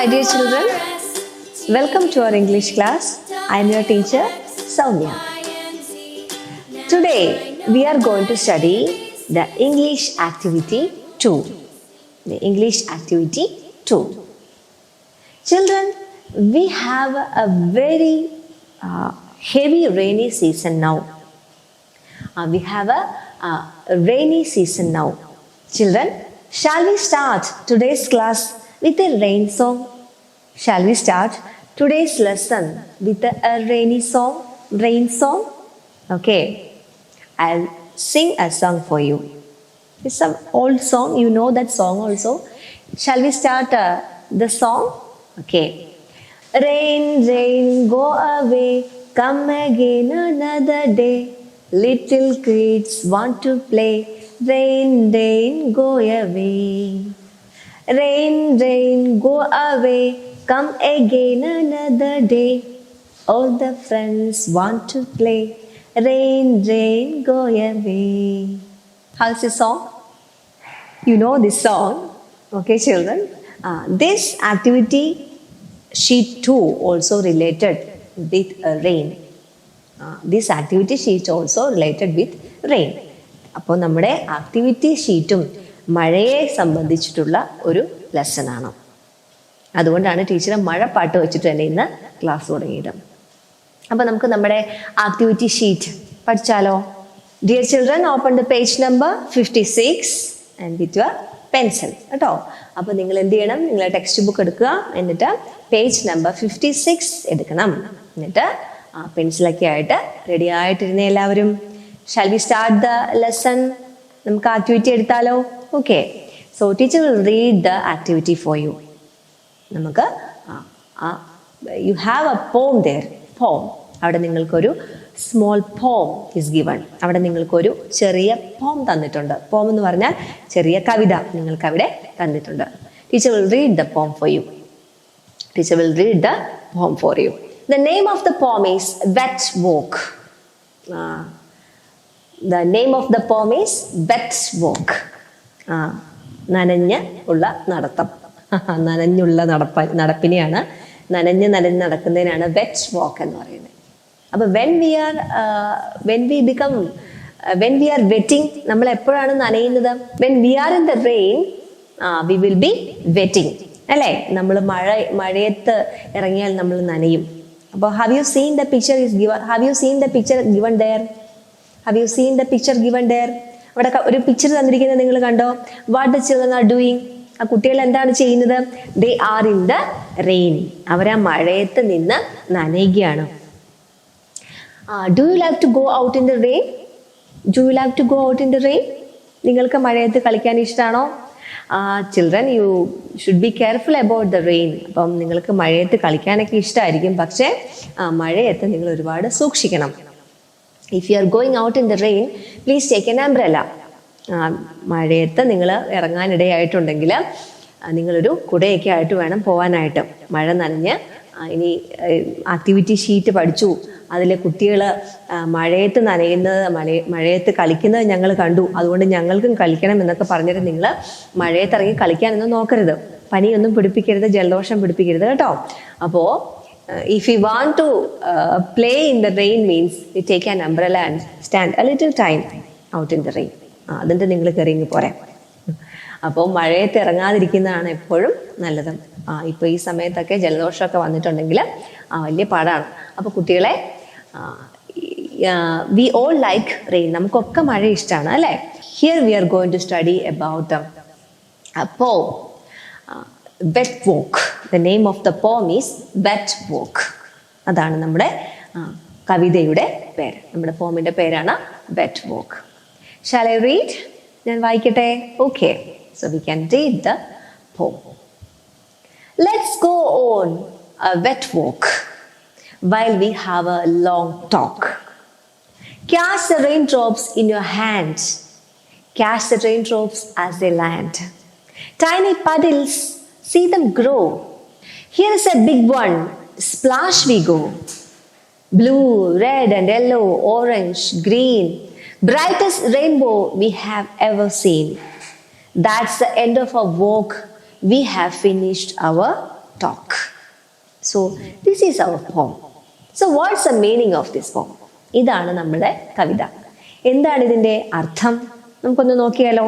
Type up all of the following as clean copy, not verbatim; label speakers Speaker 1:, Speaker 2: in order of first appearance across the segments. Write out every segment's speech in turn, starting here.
Speaker 1: my dear children. Welcome to our English class. I am your teacher, Soumya. Today, we are going to study the English activity 2. The English activity 2. Children, we have a very heavy rainy season now. We have a rainy season now. Children, shall we start today's class with a rain song? Shall we start today's lesson with a rainy song? Rain song? Okay. I'll sing a song for you. It's an old song. You know that song also. Shall we start the song? Okay. Rain, rain, go away. Come again another day. Little kids want to play. Rain, rain, go away. Rain, rain, go away. Come again another day. All the friends want to play. Rain, rain, go away. How's the song? You know this song. Okay, children. This activity sheet 2 also related with rain. This activity sheet also related with rain. അപ്പോൾ നമ്മുടെ activity ഷീറ്റും മഴയെ സംബന്ധിച്ചിട്ടുള്ള ഒരു lesson ആണ്. അതുകൊണ്ടാണ് teacher മഴപ്പാട്ട് വെച്ചിട്ട് തന്നെ ഇന്ന് ക്ലാസ് തുടങ്ങിയത്. അപ്പോൾ നമുക്ക് നമ്മുടെ ആക്ടിവിറ്റി ഷീറ്റ് പഠിച്ചാലോ? Dear children, open the page number 56 and with your pencil കേട്ടോ. അപ്പോൾ നിങ്ങൾ എന്ത് ചെയ്യണം? നിങ്ങൾ ടെക്സ്റ്റ് ബുക്ക് എടുക്കുക, എന്നിട്ട് പേജ് നമ്പർ 56 എടുക്കണം. എന്നിട്ട് പെൻസിലൊക്കെ ആയിട്ട് റെഡി ആയിട്ടിരുന്ന എല്ലാവരും. Shall we start the lesson? നമുക്ക് ആക്ടിവിറ്റി എടുത്താലോ? Okay. So teacher will read the activity for you. നമുക്ക് you have a poem there. Poem, അവിടെ നിങ്ങൾക്കൊരു സ്മോൾ പോം ഇസ് ഗിവൺ. അവിടെ നിങ്ങൾക്കൊരു ചെറിയ പോം തന്നിട്ടുണ്ട്. പോം എന്ന് പറഞ്ഞാൽ ചെറിയ കവിത നിങ്ങൾക്ക് അവിടെ തന്നിട്ടുണ്ട്. ടീച്ചർ വിൽ റീഡ് ദ പോം for you. Teacher will read the പോം four you. The name of the poem is Wet Walk. The name of the poem is Wet Walk. നനഞ്ഞ ഉള്ള നടത്തം. നനഞ്ഞുള്ള നടപ്പിനെയാണ്, നനഞ്ഞ് നടക്കുന്നതിനാണ് വെറ്റ് വാക്ക് എന്ന് പറയുന്നത്. അപ്പോൾ when we are wetting, നമ്മൾ എപ്പോഴാണ് നനയുന്നത്? When we are in the rain, we will be wetting. അല്ലേ? നമ്മൾ മഴയത്ത് ഇറങ്ങിയാൽ നമ്മൾ നനയും. അപ്പോൾ have you seen the picture given there? Have you seen the picture given there? അവിടെ ഒരു പിക്ചർ തന്നിരിക്കുന്നത് നിങ്ങൾ കണ്ടോ? What the children are doing? ആ കുട്ടികൾ എന്താണ് ചെയ്യുന്നത്? They are in the rain. അവർ ആ മഴയത്ത് നിന്ന് നനയുകയാണ്. Do you like to go out in the rain? Do you like to go out in the rain? നിങ്ങൾക്ക് മഴയത്ത് കളിക്കാൻ ഇഷ്ടമാണോ? Children, you should be careful about the rain. അപ്പം നിങ്ങൾക്ക് മഴയത്ത് കളിക്കാനൊക്കെ ഇഷ്ടമായിരിക്കും, പക്ഷേ മഴയത്ത് നിങ്ങൾ ഒരുപാട് സൂക്ഷിക്കണം. If you are going out in the rain, please take N umbrella. മഴയത്ത് നിങ്ങൾ ഇറങ്ങാനിടയായിട്ടുണ്ടെങ്കിൽ നിങ്ങളൊരു കുടയൊക്കെ ആയിട്ട് വേണം പോകാനായിട്ട്. മഴ നനഞ്ഞ് ഇനി ആക്ടിവിറ്റി ഷീറ്റ് പഠിച്ചു, അതിലെ കുട്ടികൾ മഴയത്ത് നനയുന്നത്, മഴയത്ത് കളിക്കുന്നത് ഞങ്ങൾ കണ്ടു, അതുകൊണ്ട് ഞങ്ങൾക്കും കളിക്കണം എന്നൊക്കെ പറഞ്ഞിട്ട് നിങ്ങൾ മഴയത്ത് ഇറങ്ങി കളിക്കാനൊന്നും നോക്കരുത്. പനിയൊന്നും പിടിപ്പിക്കരുത്, ജലദോഷം പിടിപ്പിക്കരുത് കേട്ടോ. അപ്പോൾ if you want to play in the rain means you take an umbrella and stand a little time out in the rain. അതിൻ്റെ നിങ്ങൾ കയറിങ്ങി പോരെ. അപ്പോൾ മഴയത്ത് ഇറങ്ങാതിരിക്കുന്നതാണ് എപ്പോഴും നല്ലത്. ഇപ്പോൾ ഈ സമയത്തൊക്കെ ജലദോഷമൊക്കെ വന്നിട്ടുണ്ടെങ്കിൽ വലിയ പാടാണ്. അപ്പോൾ കുട്ടികളെ, വി ഓൾ ലൈക്ക് റെയിൻ. നമുക്കൊക്കെ മഴ ഇഷ്ടമാണ് അല്ലേ? Here we are going to study about a poem, wet walk. The name of the poem is wet walk. അതാണ് നമ്മുടെ കവിതയുടെ പേര്. നമ്മുടെ പോമിൻ്റെ പേരാണ് wet walk. Shall I read? ഞാൻ വായിക്കട്ടെ? Okay. So we can read the poem. Let's go on a wet walk while we have a long talk. Catch the raindrops in your hand. Catch the raindrops as they land. Tiny puddles, see them grow. Here is a big one. Splash we go. Blue, red and yellow, orange, green. Brightest rainbow we have ever seen. That's the end of our walk. We have finished our talk. So this is our poem. So what's the meaning of this poem? ഇതാണ് നമ്മുടെ കവിത. എന്താണ് ഇതിൻ്റെ അർത്ഥം? നമുക്കൊന്ന് നോക്കിയാലോ.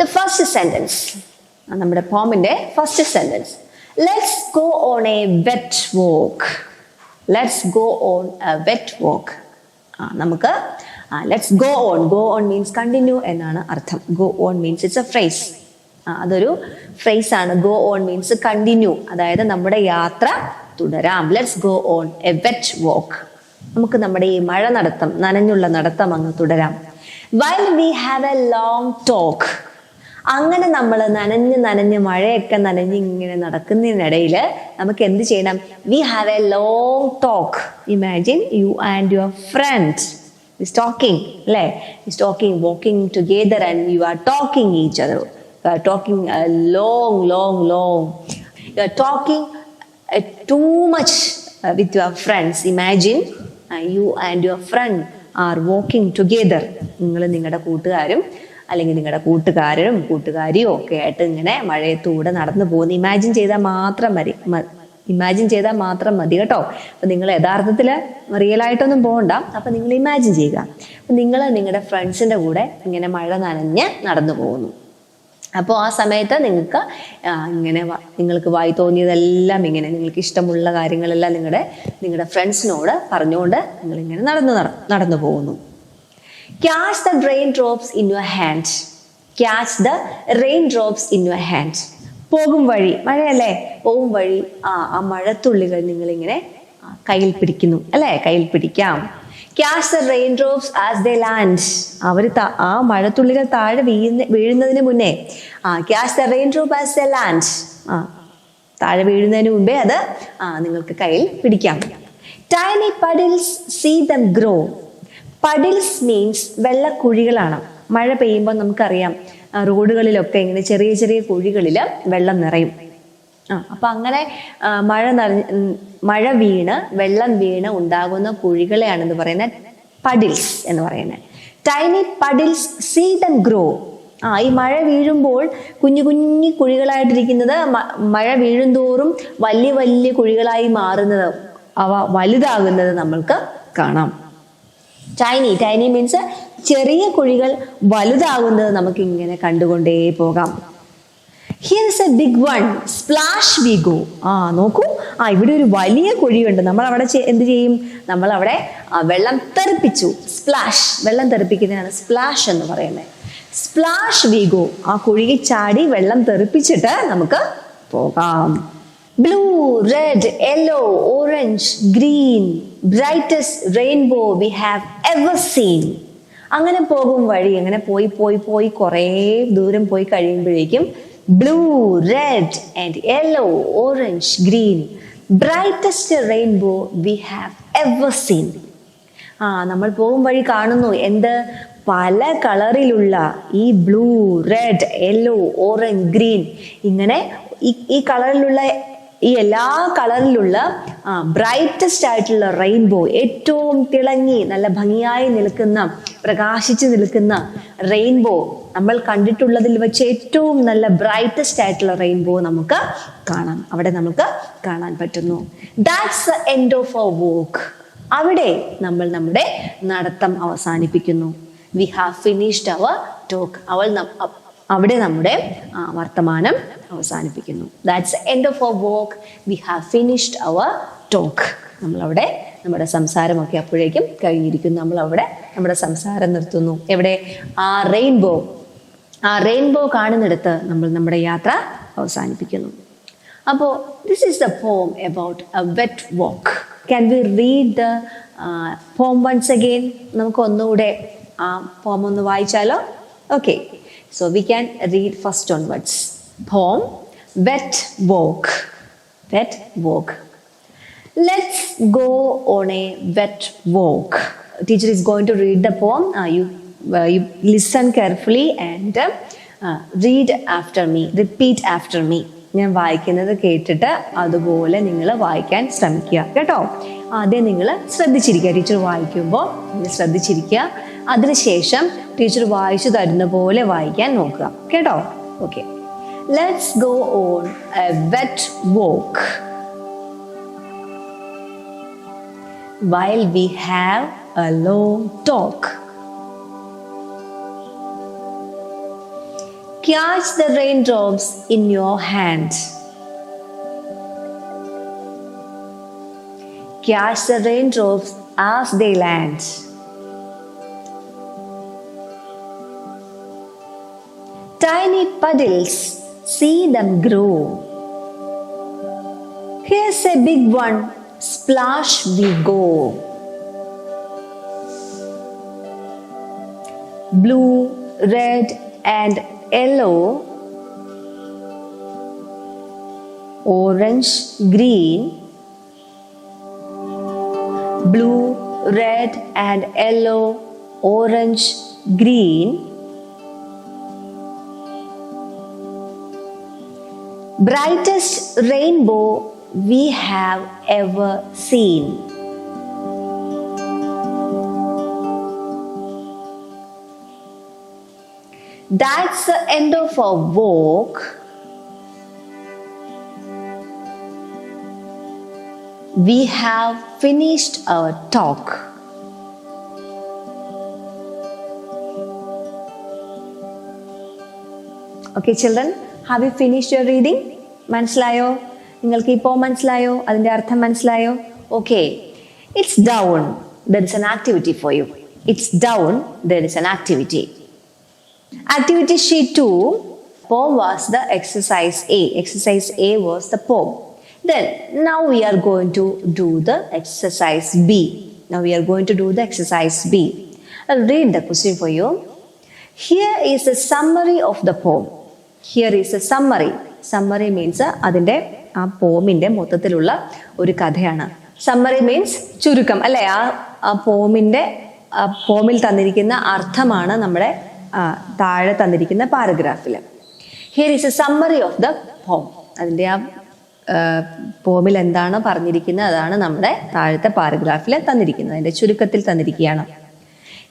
Speaker 1: The first sentence, നമ്മുടെ പോമിൻ്റെ first sentence, let's go on a wet walk. Let's go on a wet walk. നമുക്ക് let's go on. Go on means continue എന്നാണ് അർത്ഥം. Go on means it's a phrase. അതൊരു ഫ്രേസ് ആണ്. Go on means continue, അതായത് നമ്മുടെ യാത്ര തുടരാം. Let's go on a wet walk. നമുക്ക് നമ്മുടെ ഈ മഴ നടത്തം, നനഞ്ഞുള്ള നടത്തം അങ്ങ് തുടരാം. While we have a long talk. അങ്ങനെ നമ്മൾ നനഞ്ഞ് മഴയൊക്കെ നനഞ്ഞ് ഇങ്ങനെ നടക്കുന്നതിനിടയിൽ നമുക്ക് എന്ത് ചെയ്യണം? V have a long talk. Imagine you and your friend is talking, അല്ലേ? is talking, walking together and you are talking each other. You are talking long. You are talking too much with your friends. Imagine you and your friend are walking together. നിങ്ങൾ നിങ്ങളുടെ കൂട്ടുകാരും അല്ലെങ്കിൽ നിങ്ങളുടെ കൂട്ടുകാരിയോ ഒക്കെ ആയിട്ട് ഇങ്ങനെ മഴയത്തൂടെ നടന്നു പോകുന്നു. ഇമാജിൻ ചെയ്താൽ മാത്രം മതി കേട്ടോ. അപ്പം നിങ്ങൾ യഥാർത്ഥത്തിൽ റിയലായിട്ടൊന്നും പോകണ്ട. അപ്പം നിങ്ങൾ ഇമാജിൻ ചെയ്യുക. അപ്പം നിങ്ങൾ നിങ്ങളുടെ ഫ്രണ്ട്സിൻ്റെ കൂടെ ഇങ്ങനെ മഴ നനഞ്ഞ് നടന്നു പോകുന്നു. അപ്പോൾ ആ സമയത്ത് നിങ്ങൾക്ക് വായി തോന്നിയതെല്ലാം ഇങ്ങനെ നിങ്ങൾക്ക് ഇഷ്ടമുള്ള കാര്യങ്ങളെല്ലാം നിങ്ങളുടെ ഫ്രണ്ട്സിനോട് പറഞ്ഞുകൊണ്ട് നിങ്ങളിങ്ങനെ നടന്നു പോകുന്നു. Catch the raindrops in your hand. Catch the raindrops in your hand. പോകും വഴി, മഴയല്ലേ, പോകും വഴി ആ മഴത്തുള്ളികൾ നിങ്ങളിങ്ങനെ കയ്യിൽ പിടിക്കുന്നു, അല്ലേ? കയ്യിൽ പിടിക്കാം. Catch the raindrops as they land. ആ മഴത്തുള്ളികൾ താഴെ വീഴുന്നതിന് മുന്നേ catch the raindrop as they land. താഴെ വീഴുന്നതിന് മുമ്പേ അത് നിങ്ങൾക്ക് കയ്യിൽ പിടിക്കാം. Tiny puddles, see them grow. Puddles means വെള്ളക്കുഴികളാണ്. മഴ പെയ്യുമ്പോൾ നമുക്കറിയാം റോഡുകളിലൊക്കെ ഇങ്ങനെ ചെറിയ ചെറിയ കുഴികളിൽ വെള്ളം നിറയും. അപ്പം അങ്ങനെ വെള്ളം വീണ് ഉണ്ടാകുന്ന കുഴികളെയാണെന്ന് പറയുന്നത് പഡിൽസ് എന്ന് പറയുന്നത്. Tiny puddles, see them grow. ഈ മഴ വീഴുമ്പോൾ കുഞ്ഞു കുഴികളായിട്ടിരിക്കുന്നത് മഴ വീഴുന്തോറും വലിയ വലിയ കുഴികളായി മാറുന്നത്, അവ വലുതാകുന്നത് നമ്മൾക്ക് കാണാം. ടൈനി മീൻസ് ചെറിയ കുഴികൾ വലുതാകുന്നത് നമുക്ക് ഇങ്ങനെ കണ്ടുകൊണ്ടേ പോകാം. Here is a big one, splash we go. നോക്കൂ, ഇവിടെ ഒരു വലിയ കുഴിയുണ്ട്. നമ്മൾ അവിടെ എന്ത് ചെയ്യും? നമ്മൾ അവിടെ വെള്ളം തെറിപ്പിച്ചു. സ്പ്ലാഷ്, വെള്ളം തെറിപ്പിക്കുന്നതാണ് സ്പ്ലാഷ് എന്ന് പറയുന്നത്. Splash we go. ആ കുഴിയിൽ ചാടി വെള്ളം തെറിപ്പിച്ചിട്ട് നമുക്ക് പോകാം. Blue, red, yellow, orange, green, brightest rainbow we have ever seen. അങ്ങനെ പോകും വഴി. അങ്ങനെ പോയി കുറേ ദൂരം പോയി കഴിയുമ്പോഴേക്കും blue, red and yellow, orange, green, brightest rainbow we have ever seen. നമ്മൾ പോകും വഴി കാണുന്നു എന്ത്? പല കളറിലുള്ള ഈ blue, red, yellow, orange, green, ഇങ്ങനെ ഈ കളറിലുള്ള ഈ എല്ലാ കളറിലുള്ള ബ്രൈറ്റസ്റ്റ് ആയിട്ടുള്ള റെയിൻബോ, ഏറ്റവും തിളങ്ങി നല്ല ഭംഗിയായി നിൽക്കുന്ന, പ്രകാശിച്ചു നിൽക്കുന്ന റെയിൻബോ, നമ്മൾ കണ്ടിട്ടുള്ളതിൽ വെച്ച് ഏറ്റവും നല്ല ബ്രൈറ്റസ്റ്റ് ആയിട്ടുള്ള റെയിൻബോ നമുക്ക് കാണാം. അവിടെ നമുക്ക് കാണാൻ പറ്റുന്നു. That's the end of our walk. അവിടെ നമ്മൾ നമ്മുടെ നടത്തം അവസാനിപ്പിക്കുന്നു. We have finished our talk. അവിടെ നമ്മുടെ വർത്തമാനം അവസാനിപ്പിക്കുന്നു. That's end of our walk. We have finished our talk. നമ്മളവിടെ നമ്മുടെ സംസാരമൊക്കെ അപ്പോഴേക്കും കഴിഞ്ഞിരിക്കുന്നു. നമ്മളവിടെ നമ്മുടെ സംസാരം നിർത്തുന്നു. എവിടെ? ആ റെയിൻബോ കാണുന്നിടത്ത് നമ്മൾ നമ്മുടെ യാത്ര അവസാനിപ്പിക്കുന്നു. അപ്പോൾ this is the poem about a wet walk. Can we read the poem once again? നമുക്ക് ഒന്നുകൂടെ ആ പോം ഒന്ന് വായിച്ചാലോ? Okay. So we can read first onwards. Poem, wet walk. Wet walk. Let's go on a wet walk. Teacher is going to read the poem. You listen carefully and read after me. Repeat after me. ഞാൻ വായിക്കുന്നത് കേട്ടിട്ട് അതുപോലെ നിങ്ങൾ വായിക്കാൻ ശ്രമിക്കുക കേട്ടോ. ആദ്യം നിങ്ങൾ ശ്രദ്ധിച്ചിരിക്കുക. ടീച്ചർ വായിക്കുമ്പോൾ നിങ്ങൾ ശ്രദ്ധിച്ചിരിക്കുക. അതിനുശേഷം ടീച്ചർ വായിച്ചു തരുന്ന പോലെ വായിക്കാൻ നോക്കുക കേട്ടോ. Okay. let's go on a wet walk. While we have a long talk. Catch the raindrops in your hand. Catch the raindrops as they land. Tiny puddles, see them grow. Here's a big one, splash we go. Blue, red, and yellow, orange, green. Blue, red, and yellow, orange, green. Brightest rainbow we have ever seen. That's the end of our walk. We have finished our talk. Okay, children, have you finished your reading? മനസ്സിലായോ? നിങ്ങൾക്ക് ഇപ്പോൾ മനസ്സിലായോ? അതിൻ്റെ അർത്ഥം മനസ്സിലായോ? Okay, it's down. There is an activity for you. It's down. There is an activity. Activity sheet 2, poem was the exercise A. Exercise A was the poem. Then now we are going to do the exercise B. Now we are going to do the exercise B. I'll read the question for you. Here is a summary of the poem. Here is a summary. Summary means അതിൻ്റെ ആ പോമിൻ്റെ മൊത്തത്തിലുള്ള ഒരു കഥയാണ്. Summary means ചുരുക്കം അല്ലേ? ആ പോമിൽ തന്നിരിക്കുന്ന അർത്ഥമാണ് നമ്മുടെ താഴെ തന്നിരിക്കുന്ന പാരഗ്രാഫിൽ. Here is a summary of the poem. അതിൻ്റെ ആ പോമിൽ എന്താണ് പറഞ്ഞിരിക്കുന്നത് അതാണ് നമ്മുടെ താഴത്തെ പാരഗ്രാഫിൽ തന്നിരിക്കുന്നത്. അതിൻ്റെ ചുരുക്കത്തിൽ തന്നിരിക്കുകയാണ്.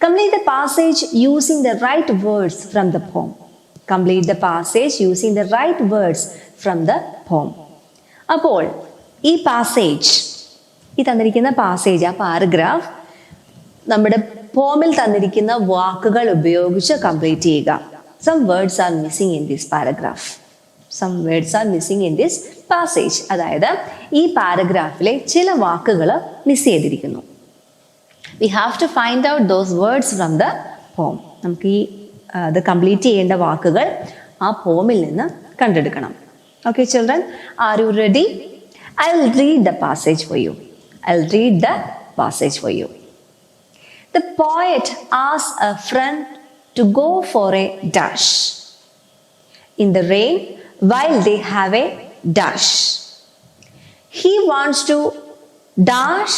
Speaker 1: Complete the passage using the right words from the poem. Complete the passage using the right words from the poem. അപ്പോൾ ഈ പാസേജ്, ഈ തന്നിരിക്കുന്ന പാസേജ്, ആ പാരഗ്രാഫ് നമ്മുടെ പോമിൽ തന്നിരിക്കുന്ന വാക്കുകൾ ഉപയോഗിച്ച് കംപ്ലീറ്റ് ചെയ്യുക. Some words are missing in this paragraph. Some words are missing in this passage. അതായത് ഈ പാരഗ്രാഫിലെ ചില വാക്കുകൾ മിസ് ചെയ്തിരിക്കുന്നു. We have to find out those words from the poem. നമുക്ക് ഈ അത് കംപ്ലീറ്റ് ചെയ്യേണ്ട വാക്കുകൾ ആ പോമിൽ നിന്ന് കണ്ടെടുക്കണം. Okay children, are you ready? I will read the passage for you. I will read the passage for you. The poet asks a friend to go for a dash in the rain while they have a dash. He wants to dash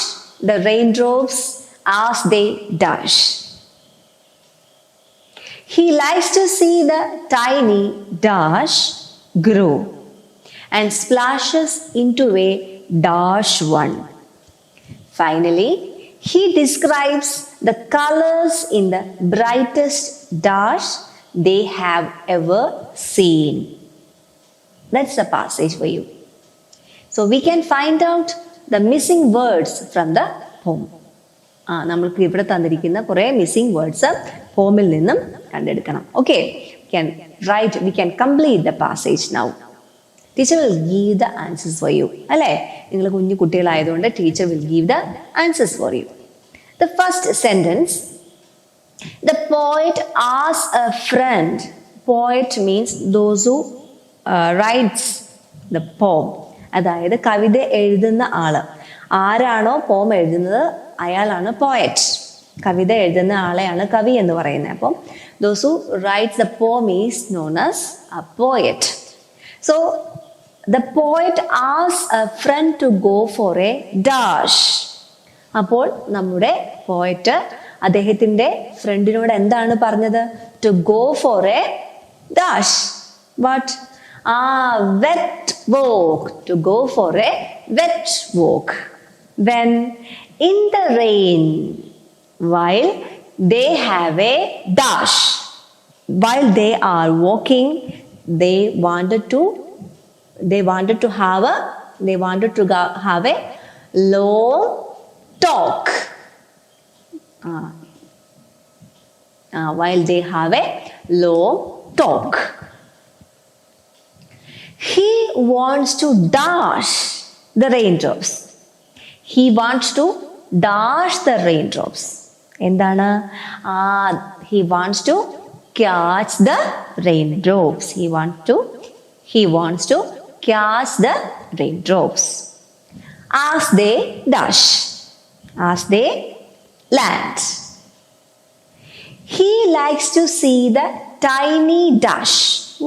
Speaker 1: the raindrops as they dash. He likes to see the tiny dash grow and splashes into a dash one. Finally, he describes the colors in the brightest dash they have ever seen. That's the passage for you. So we can find out the missing words from the poem. നമ്മൾക്ക് ഇവിടെ തന്നിരിക്കുന്ന കുറേ missing words പോമിൽ നിന്നും കണ്ടെടുക്കണം. Okay, we can complete the passage now. Teacher will give the answers for you. അല്ലേ? നിങ്ങൾ കുഞ്ഞു കുട്ടികളായതുകൊണ്ട് teacher will give the answers for you. The first sentence, the poet asks a friend. Poet means those who writes the poem. അതായത് കവിത എഴുതുന്ന ആള്. ആരാണോ പോം എഴുതുന്നത് അയാളാണ് പോയറ്റ്. കവിത എഴുതുന്ന ആളെയാണ് കവി എന്ന് പറയുന്നത്. അപ്പം those who writes the poem is known as a poet. So the poet asks a friend to go for a dash. അപ്പോൾ നമ്മുടെ പോയറ്റ് അദ്ദേഹത്തിൻ്റെ ഫ്രണ്ടിനോട് എന്താണ് പറഞ്ഞത്? To go for a dash. What? Wet walk. To go for a wet walk. When? In the rain. While they have a dash. While they are walking they wanted to have a long talk. While they have a long talk, he wants to dash the raindrops. He wants to dash the raindrops. എന്താണ്? He wants to catch the raindrops. He wants to catch the raindrops as they dash, as they land. He likes to see the tiny dash.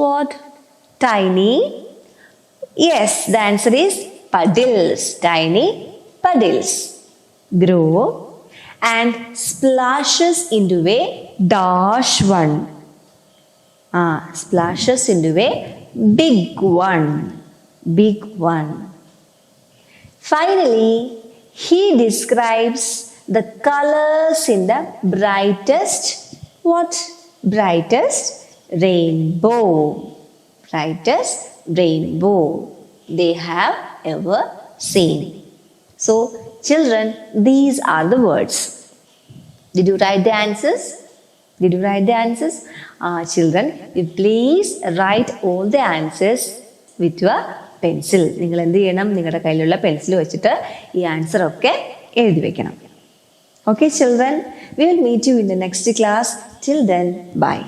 Speaker 1: What? Tiny? Yes, the answer is puddles. Tiny puddles grow and splashes into a dash one. Splashes into a big one. Big one. Finally, he describes the colors in the brightest, what? Brightest rainbow. Brightest rainbow they have ever seen. So, children, these are the words. Did you write the answers? Did you write the answers? Children, you please write all the answers with your pencil. നിങ്ങൾ എന്ത് ചെയ്യണം? നിങ്ങളുടെ കയ്യിലുള്ള pencil വെച്ചിട്ട് ഈ answer ഒക്കെ എഴുതി വെക്കണം. Okay, children, we will meet you in the next class. Till then, bye.